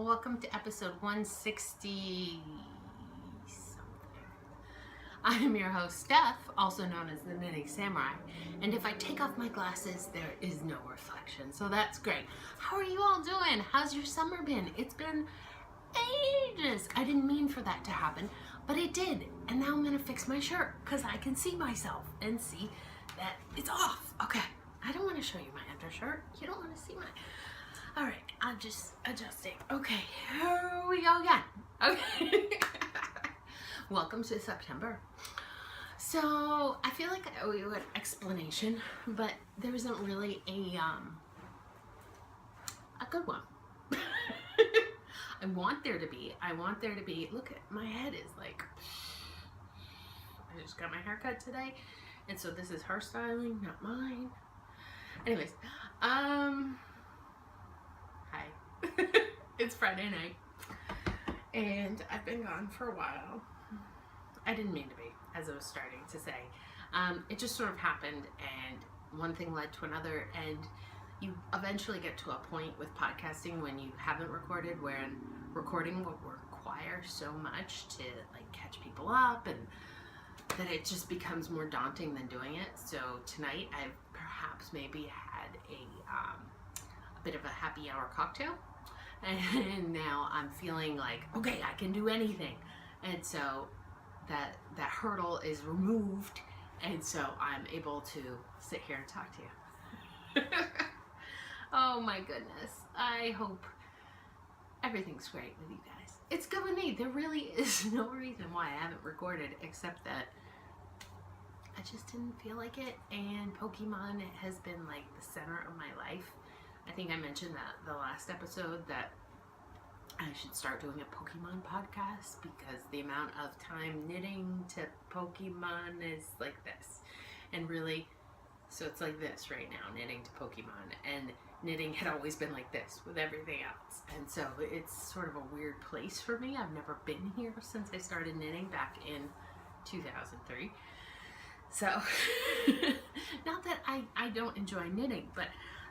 Well, welcome to episode 160 something. I am your host, Steph, also known as the Knitting Samurai, and if I take off my glasses, there is no reflection, so that's great. How are you all doing? How's your summer been? It's been ages. I didn't mean for that to happen, but it did, and now I'm gonna fix my shirt because I can see myself and see that it's off. Okay, I don't want to show you my undershirt. You don't want to see my... All right, I'm just adjusting. Okay, here we go again. Okay. Welcome to September. So I feel like I owe you an explanation, but there isn't really a good one. I want there to be. Look at my head is like, I just got my hair cut today, and so this is her styling, not mine. Anyways, hi. It's Friday night, and I've been gone for a while. I didn't mean to be, as I was starting to say. It just sort of happened, and one thing led to another, and you eventually get to a point with podcasting when you haven't recorded, where recording will require so much to like catch people up, and that it just becomes more daunting than doing it. So tonight I've perhaps maybe had a bit of a happy hour cocktail, and now I'm feeling like, okay, I can do anything, and so that hurdle is removed, and so I'm able to sit here and talk to you. Oh my goodness, I hope everything's great with you guys. It's good with me. There really is no reason why I haven't recorded, except that I just didn't feel like it, and Pokemon has been like the center of my life. I think I mentioned that the last episode, that I should start doing a Pokemon podcast, because the amount of time knitting to Pokemon is like this. And really, so it's like this right now, knitting to Pokemon. And knitting had always been like this with everything else. And so it's sort of a weird place for me. I've never been here since I started knitting back in 2003. So, not that I don't enjoy knitting, but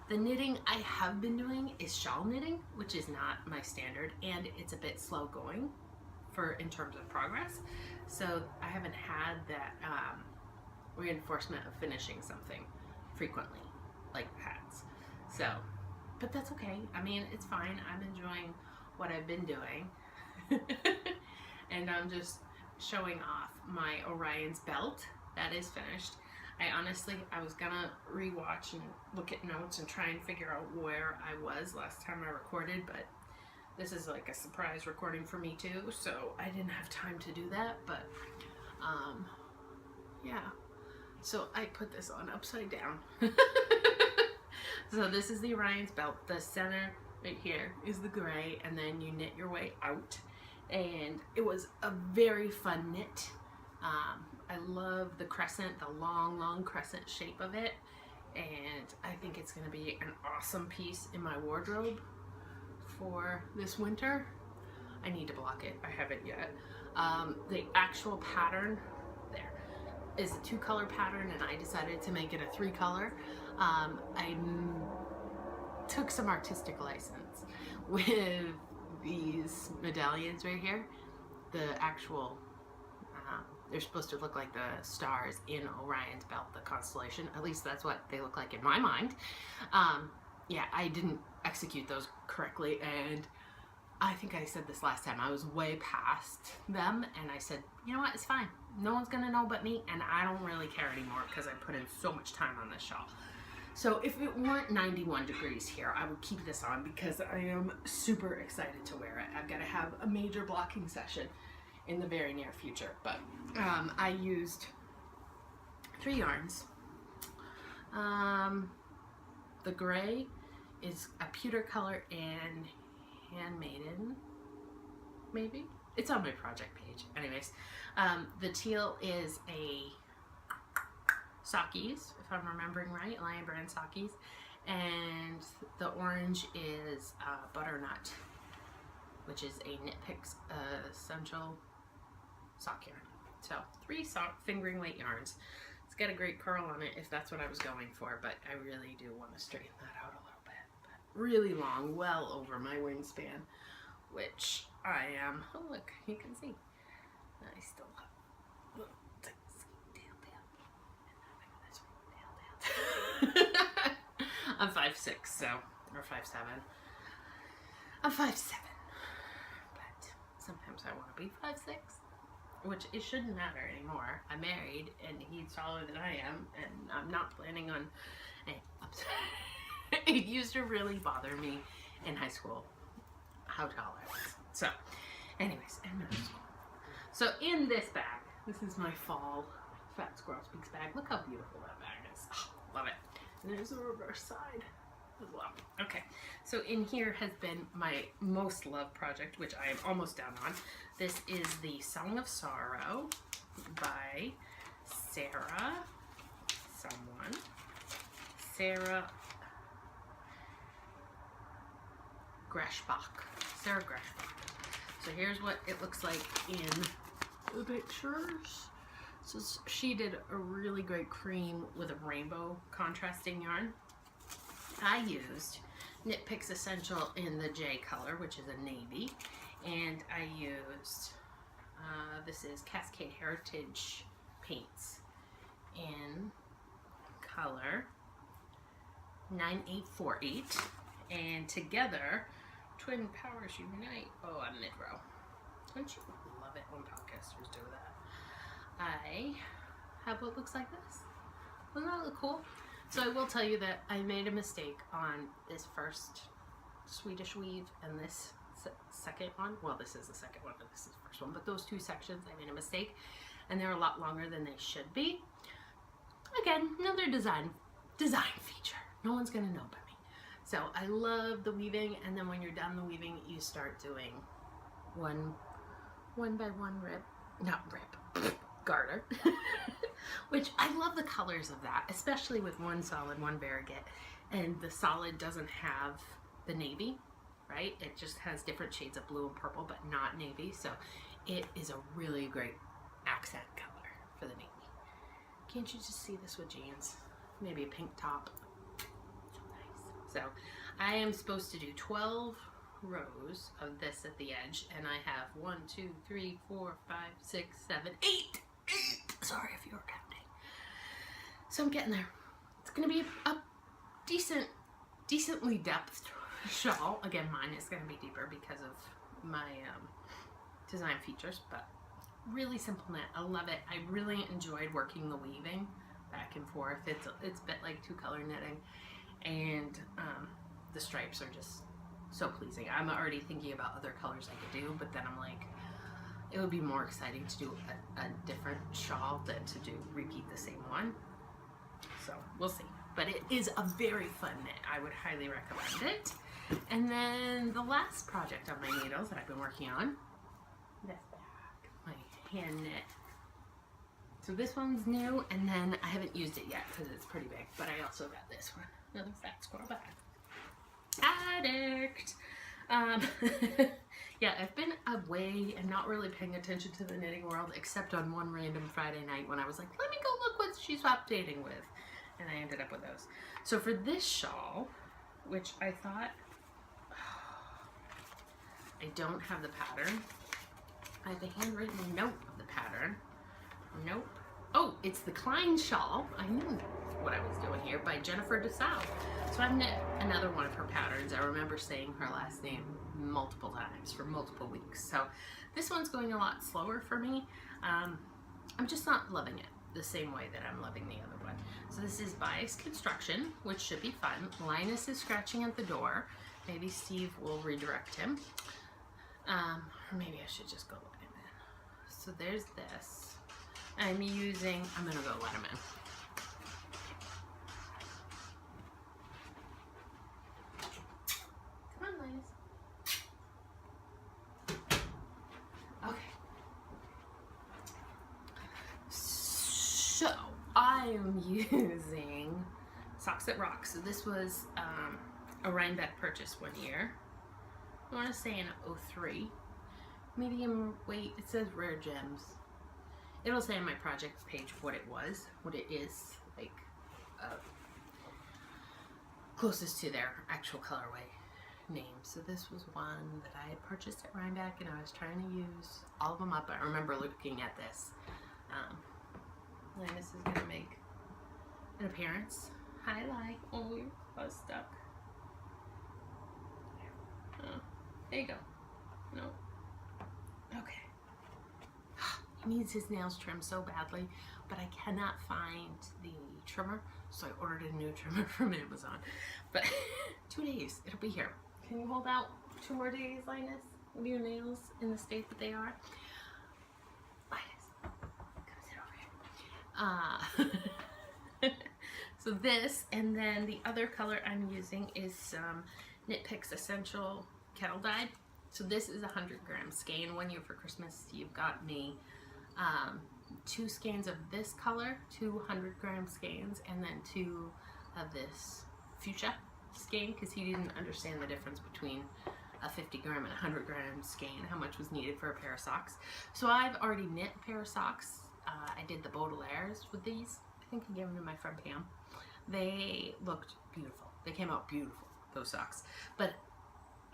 the knitting I have been doing is shawl knitting, which is not my standard, and it's a bit slow going in terms of progress. So I haven't had that reinforcement of finishing something frequently like hats. So, but that's okay. I mean, it's fine. I'm enjoying what I've been doing. And I'm just showing off my Orions Belt. That is finished. I was gonna rewatch and look at notes and try and figure out where I was last time I recorded, but this is like a surprise recording for me too, so I didn't have time to do that. But yeah, so I put this on upside down. So this is the Orions Belt. The center right here is the gray, and then you knit your way out, and it was a very fun knit. I love the crescent, the long crescent shape of it, and I think it's going to be an awesome piece in my wardrobe for this winter. I need to block it. I haven't yet. The actual pattern there is a 2-color pattern, and I decided to make it a 3-color. I took some artistic license with these medallions right here. The actual they're supposed to look like the stars in Orion's Belt, the constellation. At least that's what they look like in my mind. Yeah, I didn't execute those correctly, and I think I said this last time. I was way past them, and I said, you know what, it's fine. No one's gonna know but me, and I don't really care anymore because I put in so much time on this shawl. So if it weren't 91 degrees here, I would keep this on because I am super excited to wear it. I've got to have a major blocking session in the very near future, but I used 3 yarns. The gray is a pewter color and handmaiden, maybe? It's on my project page. Anyways, the teal is a Sakis, if I'm remembering right, Lion Brand Sakis, and the orange is butternut, which is a Knit Picks essential sock yarn. So 3 fingering weight yarns. It's got a great curl on it if that's what I was going for, but I really do want to straighten that out a little bit. But really long, well over my wingspan which I am, oh look, you can see, I still have little things, tail. I'm 5'6", so, or 5'7". I'm 5'7", but sometimes I want to be 5'6", which it shouldn't matter anymore. I'm married, and he's taller than I am, and I'm not planning on, it used to really bother me in high school how tall I was. So, anyways, in middle school. So in this bag, this is my fall Fat Squirrel Speaks bag. Look how beautiful that bag is. Oh, love it. And there's a reverse side as well. Okay, so in here has been my most loved project, which I am almost done on. This is the Song of Sorrow by Sarah Grashbach. Sarah Grashbach. So here's what it looks like in the pictures. So she did a really great cream with a rainbow contrasting yarn. I used Knit Picks Essential in the J color, which is a navy, and I used, this is Cascade Heritage Paints in color 9848, and together, Twin Powers Unite. Oh, I'm mid-row. Don't you love it when podcasters do that? I have what looks like this. Doesn't that look cool? So I will tell you that I made a mistake on this first Swedish weave and this second one. Well, this is the second one, but this is the first one. But those two sections, I made a mistake, and they're a lot longer than they should be. Again, another design feature. No one's gonna know but me. So I love the weaving, and then when you're done the weaving, you start doing one by one garter, which I love the colors of that, especially with one solid, one variegated, and the solid doesn't have the navy, right? It just has different shades of blue and purple, but not navy, so it is a really great accent color for the navy. Can't you just see this with jeans? Maybe a pink top. So nice. So I am supposed to do 12 rows of this at the edge, and I have 1, 2, 3, 4, 5, 6, 7, 8. Sorry if you were counting. So I'm getting there. It's gonna be a decently depthed shawl. Again, mine is gonna be deeper because of my design features, but really simple knit. I love it. I really enjoyed working the weaving back and forth. It's a bit like two-color knitting, and the stripes are just so pleasing. I'm already thinking about other colors I could do, but then I'm like, it would be more exciting to do a different shawl than to repeat the same one. So we'll see. But it is a very fun knit. I would highly recommend it. And then the last project on my needles that I've been working on, this bag, my hand knit. So this one's new, and then I haven't used it yet because it's pretty big, but I also got this one, another Fat Squirrel bag. Addict! Yeah, I've been away and not really paying attention to the knitting world, except on one random Friday night when I was like, let me go look what she's updating with. And I ended up with those. So for this shawl, which I thought, I don't have the pattern. I have a handwritten note of the pattern. Nope. Oh, it's the Klein shawl. I knew what I was doing here, by Jennifer DeSalle. So I've knit another one of her patterns. I remember saying her last name multiple times for multiple weeks. So this one's going a lot slower for me. I'm just not loving it the same way that I'm loving the other one. So this is Bias Construction, which should be fun. Linus is scratching at the door. Maybe Steve will redirect him. Or maybe I should just go let him in. So there's this. I'm gonna go let him in. Come on, Linus. Okay. So I am using Socks That Rock. So this was a Rhinebeck purchase one year. I want to say in 03. Medium weight. It says Rare Gems. It'll say on my project page what it is, like closest to their actual colorway name. So this was one that I had purchased at Rhinebeck, and I was trying to use all of them up. I remember looking at this. Linus is going to make an appearance. Hi, Lai. Oh, you're stuck. There you go. No. Okay. He needs his nails trimmed so badly, but I cannot find the trimmer, so I ordered a new trimmer from Amazon. But 2 days, it'll be here. Can you hold out 2 more days, Linus, with your nails in the state that they are? Linus, come sit over here. So this, and then the other color I'm using is some Knit Picks Essential Kettle Dyed. So this is a 100-gram skein. One year for Christmas, you've got me 2 skeins of this color, 2 100-gram skeins, and then 2 of this fuchsia skein, because he didn't understand the difference between a 50-gram and a 100-gram skein, how much was needed for a pair of socks. So I've already knit a pair of socks. I did the Baudelaires with these. I think I gave them to my friend Pam. They looked beautiful. They came out beautiful, those socks. But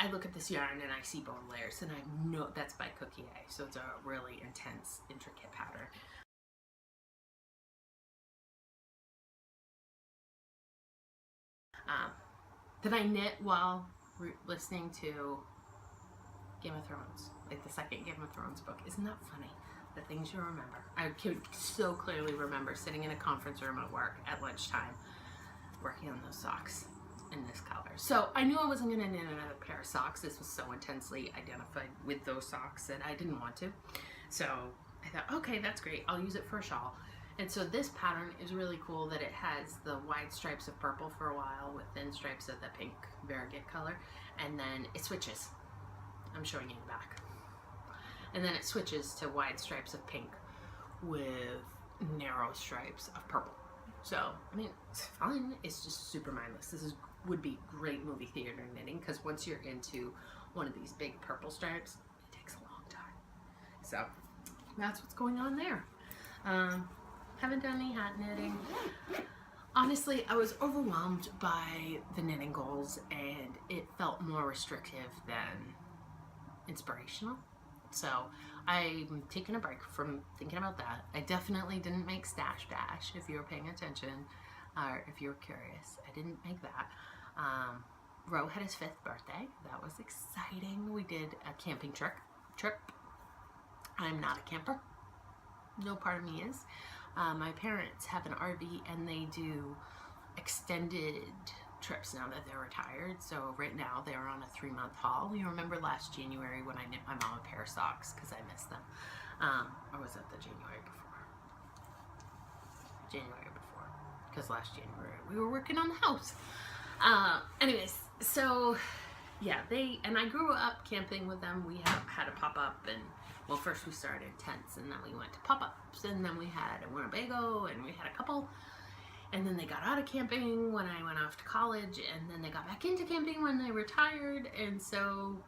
I look at this yarn and I see Baudelaires, and I know that's by Cookie A, so it's a really intense, intricate pattern. That I knit while listening to Game of Thrones, like the second Game of Thrones book. Isn't that funny? The things you remember. I could so clearly remember sitting in a conference room at work at lunchtime working on those socks in this color. So I knew I wasn't going to knit another pair of socks. This was so intensely identified with those socks that I didn't want to. So I thought, okay, that's great. I'll use it for a shawl. And so this pattern is really cool that it has the wide stripes of purple for a while with thin stripes of the pink variegated color, and then it switches. I'm showing you the back. And then it switches to wide stripes of pink with narrow stripes of purple. So, I mean, it's fun. It's just super mindless. This would be great movie theater knitting, because once you're into one of these big purple stripes, it takes a long time. So, that's what's going on there. Haven't done any hat knitting. Honestly, I was overwhelmed by the knitting goals, and it felt more restrictive than inspirational. So I'm taking a break from thinking about that. I definitely didn't make Stash Bash, if you were paying attention, or if you were curious. I didn't make that. Ro had his 5th birthday. That was exciting. We did a camping trip. I'm not a camper. No part of me is. My parents have an RV, and they do extended trips now that they're retired. So right now they're on a 3-month haul. You remember last January when I knit my mom a pair of socks because I missed them. Or was that the January before? January before. Because last January we were working on the house. Anyways, so yeah, I grew up camping with them. We had a pop-up, and well, first we started tents, and then we went to pop-ups, and then we had a Winnebago, and we had a couple, and then they got out of camping when I went off to college, and then they got back into camping when they retired. And so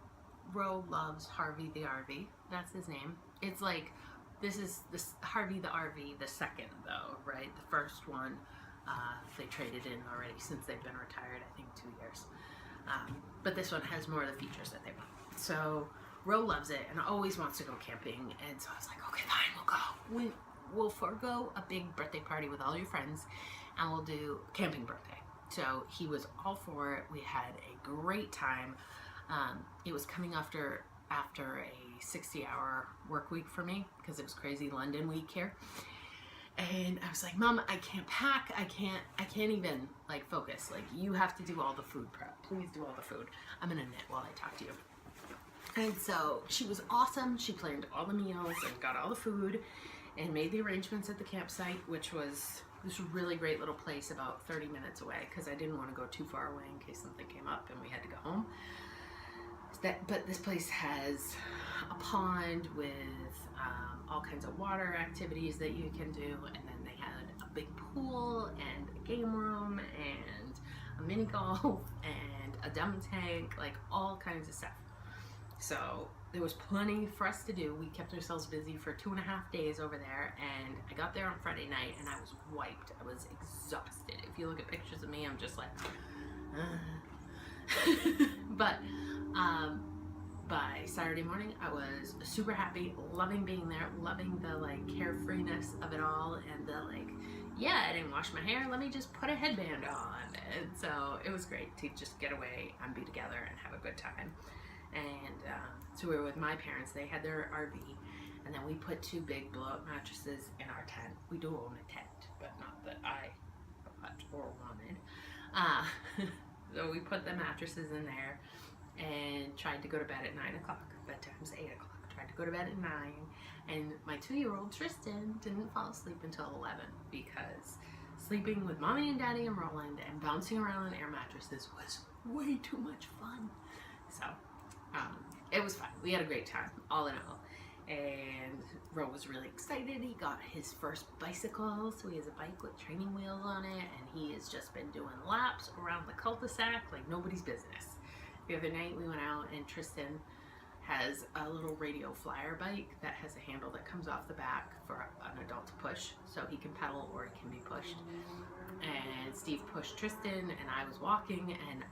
Ro loves Harvey the RV. That's his name. It's like, this is this Harvey the RV, the second though, right? The first one they traded in already since they've been retired, I think 2 years. But this one has more of the features that they want. So Ro loves it and always wants to go camping, and so I was like, okay, fine, we'll go. We'll forego a big birthday party with all your friends, and we'll do camping birthday. So he was all for it. We had a great time. It was coming after a 60-hour work week for me, because it was crazy London week here. And I was like, Mom, I can't pack. I can't even like focus. Like, you have to do all the food prep. Please do all the food. I'm gonna knit while I talk to you. And so she was awesome. She planned all the meals and got all the food and made the arrangements at the campsite, which was this really great little place about 30 minutes away, because I didn't want to go too far away in case something came up and we had to go home. But this place has a pond with all kinds of water activities that you can do, and then they had a big pool and a game room and a mini golf and a dummy tank, like all kinds of stuff. So there was plenty for us to do. We kept ourselves busy for 2.5 days over there, and I got there on Friday night and I was wiped. I was exhausted. If you look at pictures of me, I'm just like, But By Saturday morning, I was super happy, loving being there, loving the like carefreeness of it all, and the like, yeah, I didn't wash my hair, let me just put a headband on. And so it was great to just get away and be together and have a good time. And so we were with my parents, they had their RV, and then we put 2 big blow-up mattresses in our tent. We do own a tent, but not that I bought or wanted. So we put the mattresses in there and tried to go to bed at 9 o'clock. Bedtime's 8 o'clock. Tried to go to bed at 9, and my 2-year-old Tristan didn't fall asleep until 11 because sleeping with mommy and daddy and Roland and bouncing around on air mattresses was way too much fun. So it was fun. We had a great time, all in all. And Ro was really excited. He got his first bicycle, so he has a bike with training wheels on it, and he has just been doing laps around the cul-de-sac like nobody's business. The other night we went out and Tristan has a little radio flyer bike that has a handle that comes off the back for an adult to push, so he can pedal or it can be pushed. And Steve pushed Tristan and I was walking, and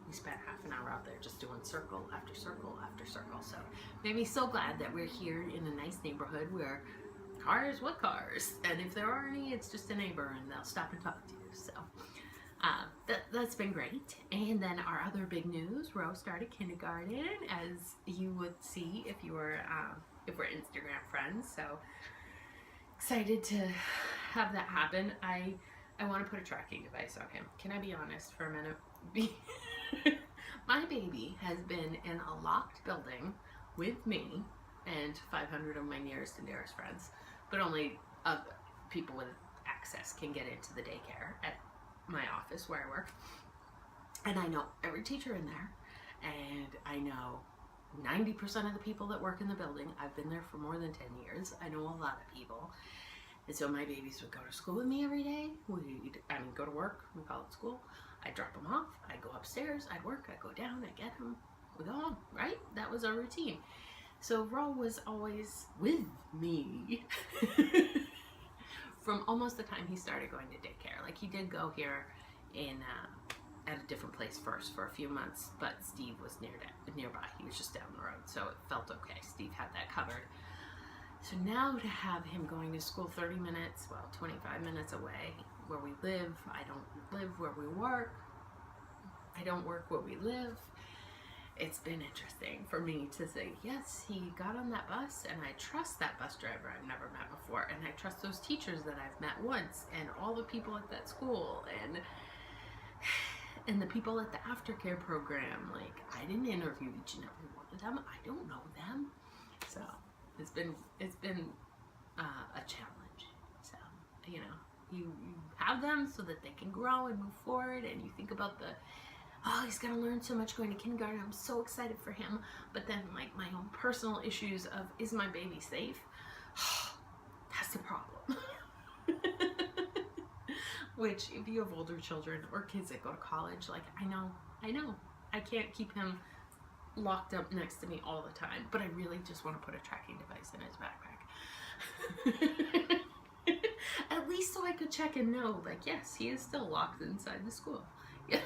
we spent half an hour out there just doing circle after circle after circle. So made me so glad that we're here in a nice neighborhood where cars, what cars? And if there are any, it's just a neighbor and they'll stop and talk to you. So that's been great. And then our other big news, Rose started kindergarten, as you would see if you were if we're Instagram friends. So excited to have that happen. I want to put a tracking device on him. Can I be honest for a minute? My baby has been in a locked building with me and 500 of my nearest and dearest friends, but only people with access can get into the daycare at my office where I work. And I know every teacher in there, and I know 90% of the people that work in the building. I've been there for more than 10 years. I know a lot of people. And so my babies would go to school with me every day. Go to work, we call it school. I'd drop them off, I'd go upstairs, I'd work, I'd go down, I'd get them, we go home, right? That was our routine. So Ro was always with me from almost the time he started going to daycare. Like, he did go here in at a different place first for a few months, but Steve was nearby. He was just down the road, so it felt okay. Steve had that covered. So now to have him going to school 30 minutes, well, 25 minutes away where we live. I don't live where we work. I don't work where we live. It's been interesting for me to say, yes, he got on that bus, and I trust that bus driver I've never met before, and I trust those teachers that I've met once, and all the people at that school, and the people at the aftercare program. Like, I didn't interview each and every one of them. I don't know them. So it's been a challenge. So, you know, you have them so that they can grow and move forward, and you think about he's gonna learn so much going to kindergarten. I'm so excited for him. But then, like, my own personal issues of, is my baby safe? That's the problem. Which, if you have older children or kids that go to college, like, I know, I can't keep him locked up next to me all the time, but I really just want to put a tracking device in his backpack. At least so I could check and know, like, yes, he is still locked inside the school. Yeah.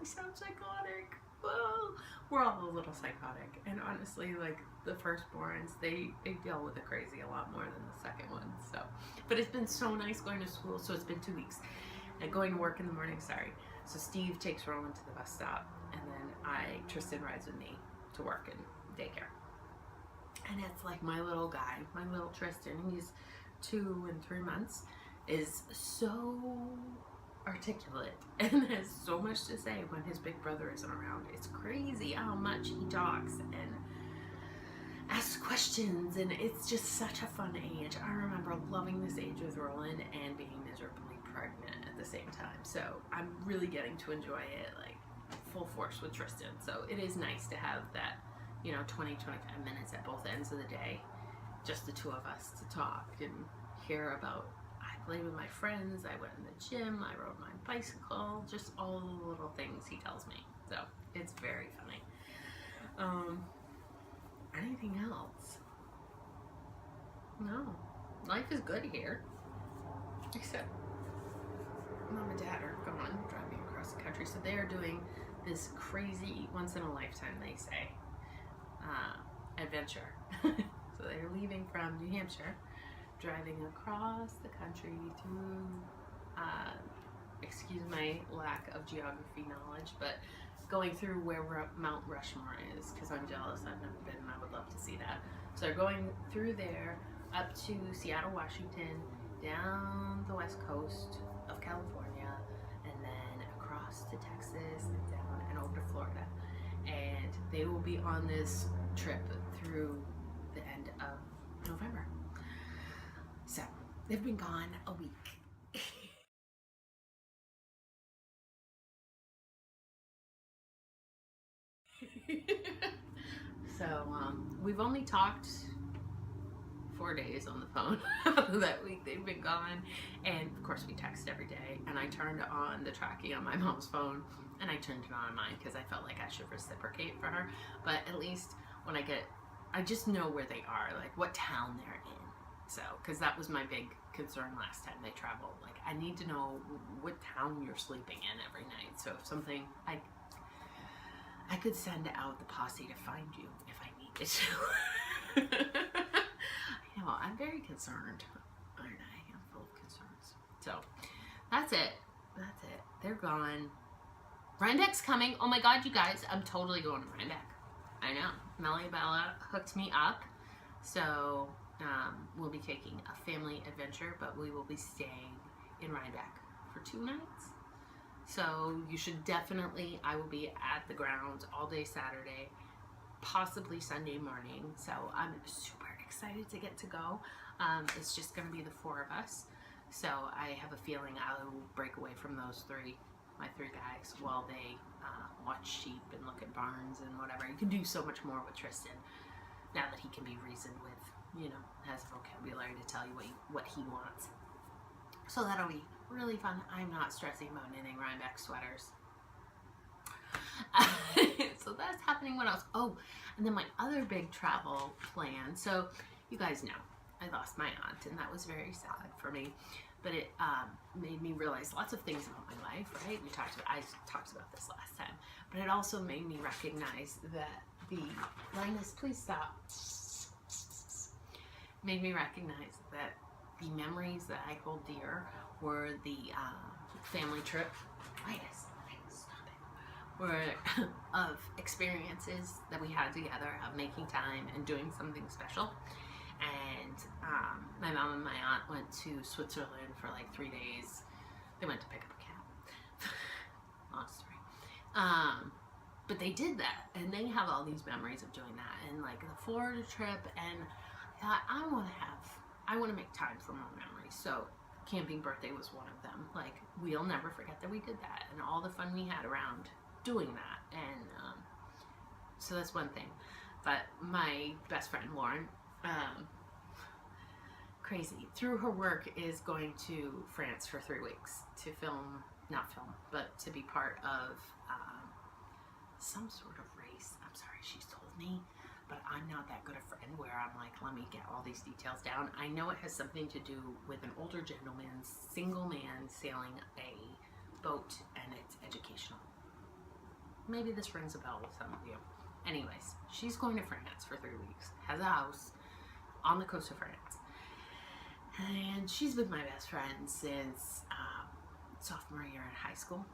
I sound psychotic. Well, we're all a little psychotic, and honestly, like, the firstborns, they deal with the crazy a lot more than the second one. So, but it's been so nice going to school. So it's been 2 weeks, and going to work in the morning. So Steve takes Roland to the bus stop, and then Tristan rides with me to work in daycare. And it's like my little guy, my little Tristan, he's 2 and 3 months, is so articulate and has so much to say when his big brother isn't around. It's crazy how much he talks and asks questions, and it's just such a fun age. I remember loving this age with Roland and being miserably pregnant at the same time. So I'm really getting to enjoy it, like, full force with Tristan. So it is nice to have that, 20, 25 minutes at both ends of the day, just the two of us to talk and hear about, I played with my friends, I went in the gym, I rode my bicycle, just all the little things he tells me. So it's very funny. Anything else? No. Life is good here. Except Mom and Dad are gone, driving across the country. So they are doing this crazy, once in a lifetime, they say, adventure. So they're leaving from New Hampshire, driving across the country through, excuse my lack of geography knowledge, but going through where Mount Rushmore is, because I'm jealous. I've never been and I would love to see that. So they're going through there up to Seattle, Washington, down the west coast of California, and then across to Texas and down and over to Florida. And they will be on this trip through the end of November. So they've been gone a week. So we've only talked 4 days on the phone that week they've been gone, and of course we text every day, and I turned on the tracking on my mom's phone and I turned it on mine because I felt like I should reciprocate for her. But at least when I just know where they are, like what town they're in. So because that was my big concern last time they traveled, like I need to know what town you're sleeping in every night, so if something, I could send out the posse to find you if I needed to. I know, I'm very concerned, aren't I? I'm full of concerns. So, that's it. That's it. They're gone. Rhinebeck's coming. Oh my god, you guys, I'm totally going to Rhinebeck. I know. Melly Bella hooked me up. So, we'll be taking a family adventure, but we will be staying in Rhinebeck for 2 nights. So you should definitely, I will be at the grounds all day Saturday, possibly Sunday morning. So I'm super excited to get to go. It's just going to be the 4 of us. So I have a feeling I will break away from those my three guys, while they watch sheep and look at barns and whatever. You can do so much more with Tristan now that he can be reasoned with, you know, has vocabulary to tell you what he wants. So that'll be really fun. I'm not stressing about knitting Rhinebeck sweaters. So that's happening. What else? Oh, and then my other big travel plan. So you guys know I lost my aunt, and that was very sad for me. But it made me realize lots of things about my life, right? I talked about this last time. But it also made me recognize that Linus, please stop. Made me recognize that the memories that I hold dear were the family trip. Linus, stop it. Were of experiences that we had together, of making time and doing something special. And my mom and my aunt went to Switzerland for like 3 days. They went to pick up a cat. Long story. But they did that, and they have all these memories of doing that, and like the Florida trip. And I thought, I want to make time for more memories. So camping birthday was one of them. Like, we'll never forget that we did that, and all the fun we had around doing that. And so that's one thing. But my best friend Lauren, crazy, through her work, is going to France for 3 weeks to but to be part of some sort of race. I'm sorry, she's told me, but I'm not that good a friend where I'm like, let me get all these details down. I know it has something to do with an older gentleman, single man, sailing a boat, and it's educational. Maybe this rings a bell with some of you. Anyways, she's going to France for 3 weeks, has a house on the coast of France, and she's been my best friend since sophomore year in high school.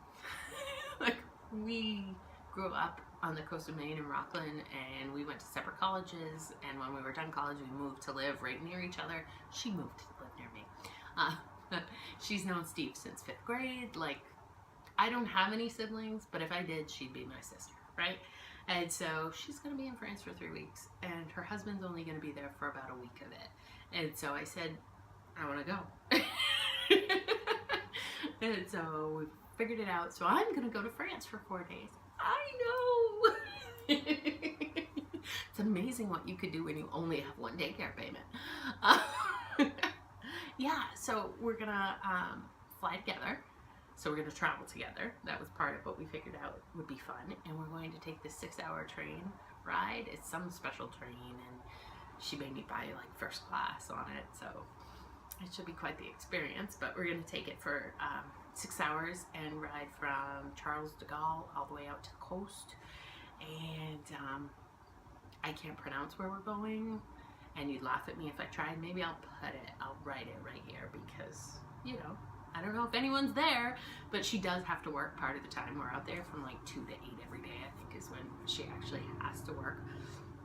Like, we grew up on the coast of Maine in Rockland, and we went to separate colleges, and when we were done college, we moved to live right near each other. She moved to live near me. She's known Steve since 5th grade. Like, I don't have any siblings, but if I did, she'd be my sister, right? And so she's going to be in France for 3 weeks, and her husband's only going to be there for about a week of it. And so I said, I want to go. And so we figured it out. So I'm going to go to France for 4 days. I know. It's amazing what you could do when you only have one daycare payment. Yeah, so we're going to fly together. So we're going to travel together. That was part of what we figured out would be fun. And we're going to take this 6-hour train ride. It's some special train, and she made me buy like first class on it. So it should be quite the experience. But we're going to take it for 6 hours and ride from Charles de Gaulle all the way out to the coast. And I can't pronounce where we're going, and you'd laugh at me if I tried. Maybe I'll write it right here because, you know, I don't know if anyone's there, but she does have to work part of the time. We're out there from like 2 to 8 every day, I think is when she actually has to work,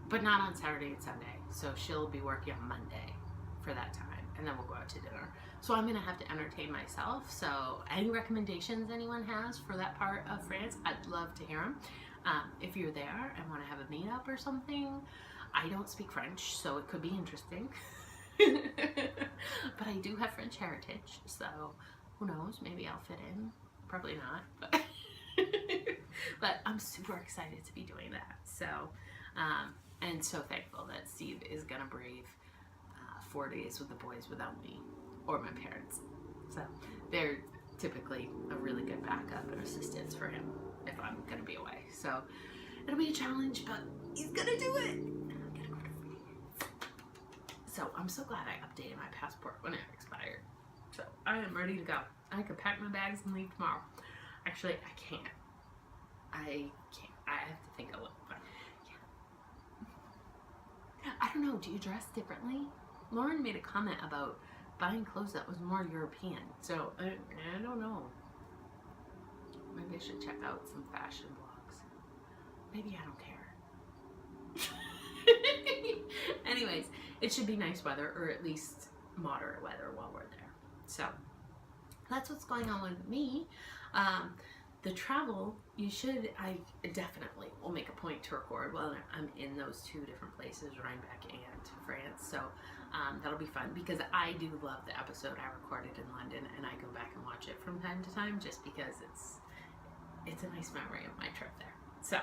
but not on Saturday and Sunday. So she'll be working on Monday for that time, and then we'll go out to dinner. So I'm gonna have to entertain myself. So any recommendations anyone has for that part of France, I'd love to hear them. If you're there and want to have a meetup or something, I don't speak French, so it could be interesting. But I do have French heritage, so who knows, maybe I'll fit in. Probably not, but but I'm super excited to be doing that. So and so thankful that Steve is gonna brave 4 days with the boys without me or my parents. So they're typically a really good backup and assistance for him if I'm gonna be away. So it'll be a challenge, but he's gonna do it. I'm gonna go to France. So I'm so glad I updated my passport when it expired. So I am ready to go. I could pack my bags and leave tomorrow. Actually, I can't. I have to think of it. But yeah. I don't know. Do you dress differently? Lauren made a comment about buying clothes that was more European. So I don't know. Maybe I should check out some fashion blogs. Maybe I don't care. Anyways, it should be nice weather, or at least moderate weather while we're there. So that's what's going on with me. The travel, I definitely will make a point to record while I'm in those 2 different places, Rhinebeck and France. So that'll be fun because I do love the episode I recorded in London, and I go back and watch it from time to time just because it's a nice memory of my trip there. So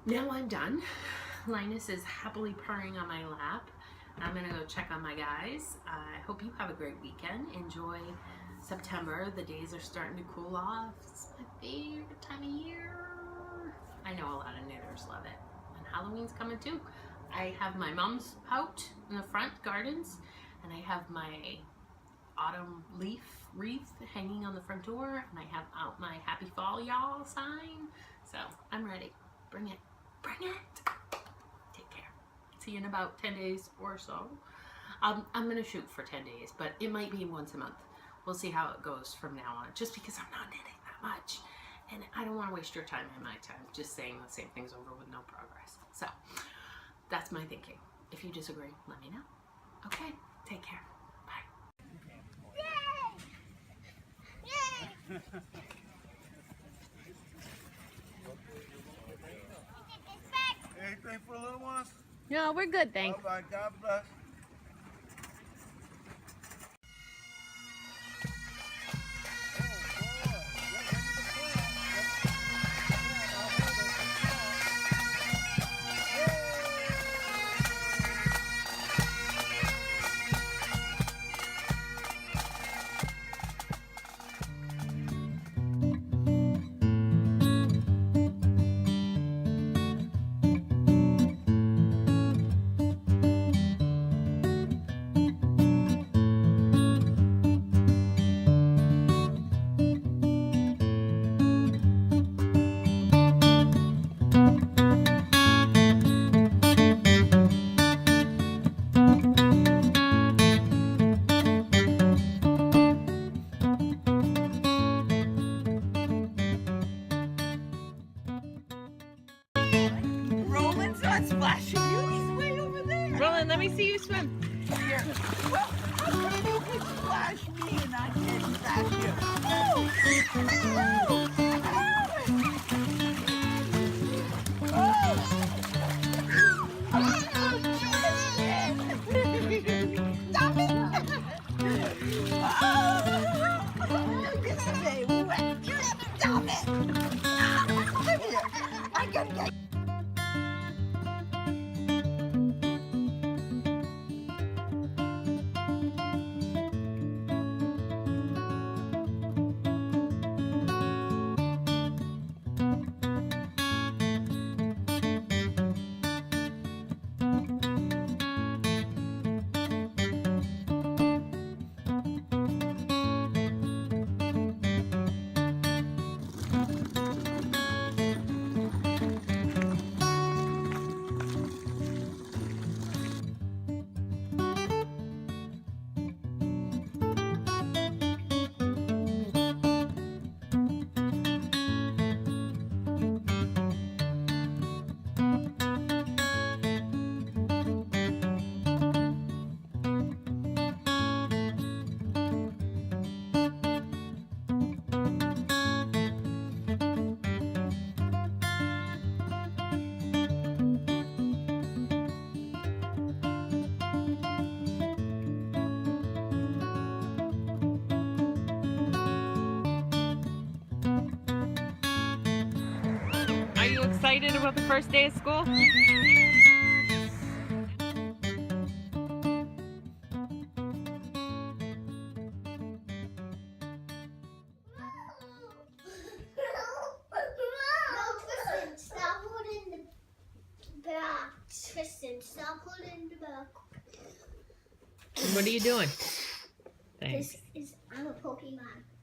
now I'm done. Linus is happily purring on my lap. I'm gonna go check on my guys. I hope you have a great weekend. Enjoy September. The days are starting to cool off. It's my favorite time of year. I know a lot of knitters love it. And Halloween's coming too. I have my mom's out in the front gardens, and I have my autumn leaf wreath hanging on the front door, and I have out my Happy Fall Y'all sign. So I'm ready. Bring it. Bring it. Take care. See you in about 10 days or so. I'm gonna shoot for 10 days, but it might be once a month. We'll see how it goes from now on, just because I'm not knitting that much, and I don't want to waste your time and my time just saying the same things over with no progress. So that's my thinking. If you disagree, let me know. Okay, take care. Bye. Yay! Yay! Anything for little ones? No, we're good, thanks. All right, God bless. Roland's not splashing you. He's way over there. Roland, let me see you swim. Here. Well, how come you can splash me and I can't splash you? Oh! Oh! Stop it! Oh! You stay wet. Stop it! Come here. I gotta get excited about the first day of school? Stop holding the back. Tristan, stop holding the back. What are you doing? Thanks. I'm a Pokemon.